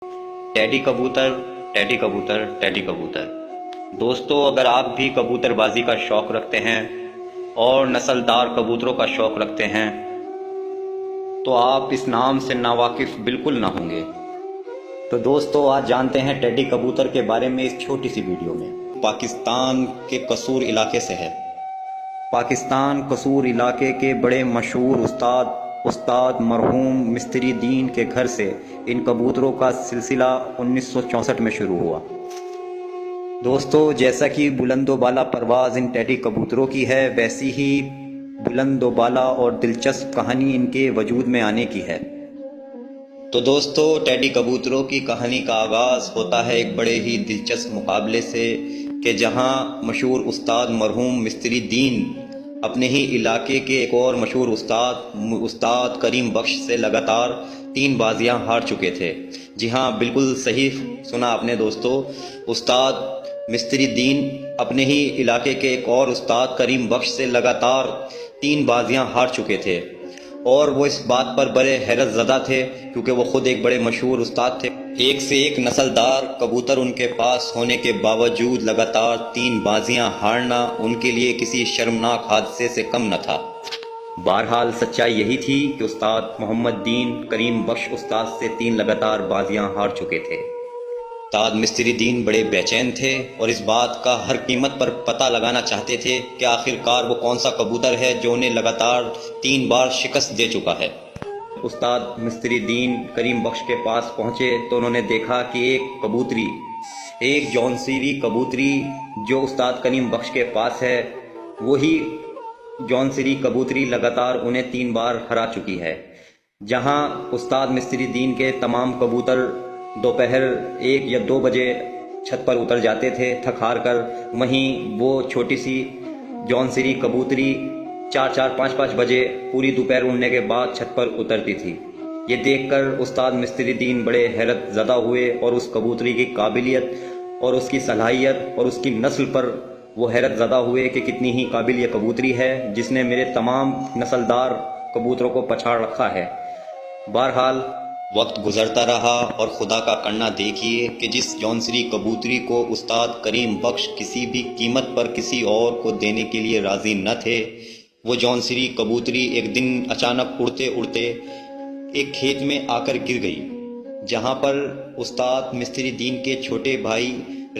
Teddy کبوتر، teddy کبوتر، teddy کبوتر۔ دوستو، اگر آپ بھی کبوتر بازی کا شوق رکھتے ہیں اور نسلدار کبوتروں کا شوق رکھتے ہیں تو آپ اس نام سے ناواقف بالکل نہ ہوں گے۔ تو دوستو، آج جانتے ہیں ٹیڈی کبوتر کے بارے میں اس چھوٹی سی ویڈیو میں۔ پاکستان کے قصور علاقے سے ہے۔ پاکستان قصور علاقے کے بڑے مشہور استاد مرحوم مستری دین کے گھر سے ان کبوتروں کا سلسلہ 1964 میں شروع ہوا۔ دوستو، جیسا کہ بلند و بالا پرواز ان ٹیڈی کبوتروں کی ہے، ویسی ہی بلند و بالا اور دلچسپ کہانی ان کے وجود میں آنے کی ہے۔ تو دوستو، ٹیڈی کبوتروں کی کہانی کا آغاز ہوتا ہے ایک بڑے ہی دلچسپ مقابلے سے کہ جہاں مشہور استاد مرحوم مستری دین اپنے ہی علاقے کے ایک اور مشہور استاد کریم بخش سے لگاتار 3 بازیاں ہار چکے تھے۔ جی ہاں، بالکل صحیح سنا آپ نے دوستو، استاد مستری دین اپنے ہی علاقے کے ایک اور استاد کریم بخش سے لگاتار 3 بازیاں ہار چکے تھے، اور وہ اس بات پر بڑے حیرت زدہ تھے کیونکہ وہ خود ایک بڑے مشہور استاد تھے۔ ایک سے ایک نسلدار کبوتر ان کے پاس ہونے کے باوجود لگاتار 3 بازیاں ہارنا ان کے لیے کسی شرمناک حادثے سے کم نہ تھا۔ بہرحال سچائی یہی تھی کہ استاد محمد دین کریم بخش استاد سے 3 لگاتار بازیاں ہار چکے تھے۔ استاد مستری دین بڑے بے چین تھے اور اس بات کا ہر قیمت پر پتہ لگانا چاہتے تھے کہ آخرکار وہ کون سا کبوتر ہے جو انہیں لگاتار 3 بار شکست دے چکا ہے۔ استاد مستری دین کریم بخش کے پاس پہنچے تو انہوں نے دیکھا کہ ایک جونسیری کبوتری جو استاد کریم بخش کے پاس ہے، وہی جونسیری کبوتری لگاتار انہیں 3 بار ہرا چکی ہے۔ جہاں استاد مستری دین کے تمام کبوتر دوپہر 1 یا 2 بجے چھت پر اتر جاتے تھے تھک ہار کر، وہیں وہ چھوٹی سی جونسیری کبوتری 4 5 بجے پوری دوپہر اڑنے کے بعد چھت پر اترتی تھی۔ یہ دیکھ کر استاد مستری دین بڑے حیرت زدہ ہوئے اور اس کبوتری کی قابلیت اور اس کی صلاحیت اور اس کی نسل پر وہ حیرت زدہ ہوئے کہ کتنی ہی قابل یہ کبوتری ہے جس نے میرے تمام نسلدار کبوتروں کو پچھاڑ رکھا ہے۔ بہرحال وقت گزرتا رہا اور خدا کا کرنا دیکھیے کہ جس جونسری کبوتری کو استاد کریم بخش کسی بھی قیمت پر کسی اور کو دینے کے لیے راضی نہ تھے، وہ جونسری کبوتری ایک دن اچانک اڑتے اڑتے ایک کھیت میں آ کر گر گئی، جہاں پر استاد مستری دین کے چھوٹے بھائی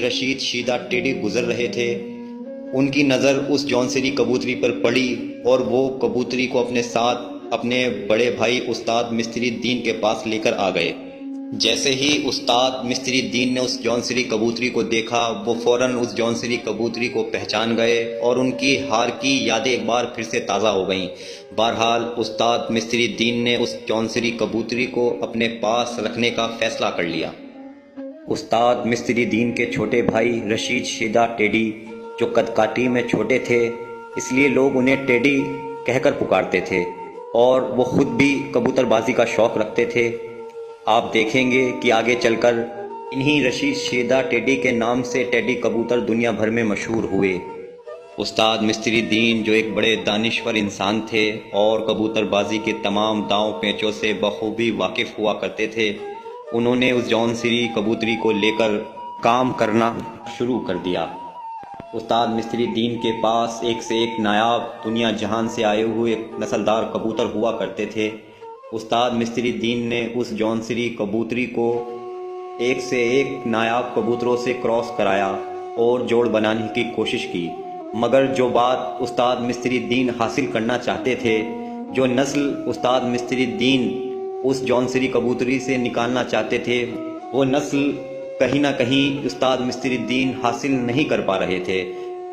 رشید شیدہ ٹیڈی گزر رہے تھے۔ ان کی نظر اس جونسری کبوتری پر پڑی اور وہ کبوتری کو اپنے ساتھ اپنے بڑے بھائی استاد مستری دین کے پاس لے کر آ گئے۔ جیسے ہی استاد مستری دین نے اس جونسری کبوتری کو دیکھا، وہ فوراً اس جونسری کبوتری کو پہچان گئے اور ان کی ہار کی یادیں ایک بار پھر سے تازہ ہو گئیں۔ بہرحال استاد مستری دین نے اس جونسری کبوتری کو اپنے پاس رکھنے کا فیصلہ کر لیا۔ استاد مستری دین کے چھوٹے بھائی رشید شیدہ ٹیڈی، جو قد کاٹی میں چھوٹے تھے، اس لیے لوگ انہیں ٹیڈی کہہ کر پکارتے تھے، اور وہ خود بھی کبوتر بازی کا شوق رکھتے تھے۔ آپ دیکھیں گے کہ آگے چل کر انہی رشید شیدہ ٹیڈی کے نام سے ٹیڈی کبوتر دنیا بھر میں مشہور ہوئے۔ استاد مستری دین جو ایک بڑے دانشور انسان تھے اور کبوتر بازی کے تمام داؤں پیچوں سے بخوبی واقف ہوا کرتے تھے، انہوں نے اس جونسری کبوتری کو لے کر کام کرنا شروع کر دیا۔ استاد مستری دین کے پاس ایک سے ایک نایاب دنیا جہان سے آئے ہوئے نسلدار کبوتر ہوا کرتے تھے۔ استاد مستری دین نے اس جونسری کبوتری کو ایک سے ایک نایاب کبوتروں سے کراس کرایا اور جوڑ بنانے کی کوشش کی، مگر جو بات استاد مستری دین حاصل کرنا چاہتے تھے، جو نسل استاد مستری دین اس جونسری کبوتری سے نکالنا چاہتے تھے، وہ نسل کہیں نہ کہیں استاد مستری دین حاصل نہیں کر پا رہے تھے۔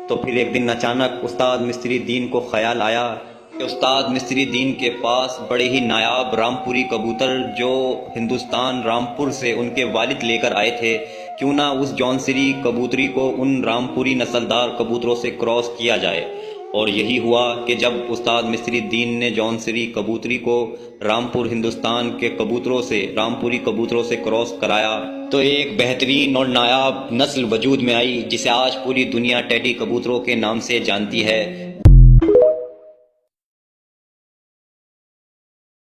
تو پھر ایک دن اچانک استاد مستری دین کو خیال آیا کہ استاد مستری دین کے پاس بڑے ہی نایاب رامپوری کبوتر جو ہندوستان رامپور سے ان کے والد لے کر آئے تھے، کیوں نہ اس جونسری کبوتری کو ان رامپوری نسلدار کبوتروں سے کراس کیا جائے۔ اور یہی ہوا کہ جب استاد مستری دین نے جونسری کبوتری کو رامپور ہندوستان کے رامپوری کبوتروں سے کراس کرایا تو ایک بہترین اور نایاب نسل وجود میں آئی جسے آج پوری دنیا ٹیڈی کبوتروں کے نام سے جانتی ہے۔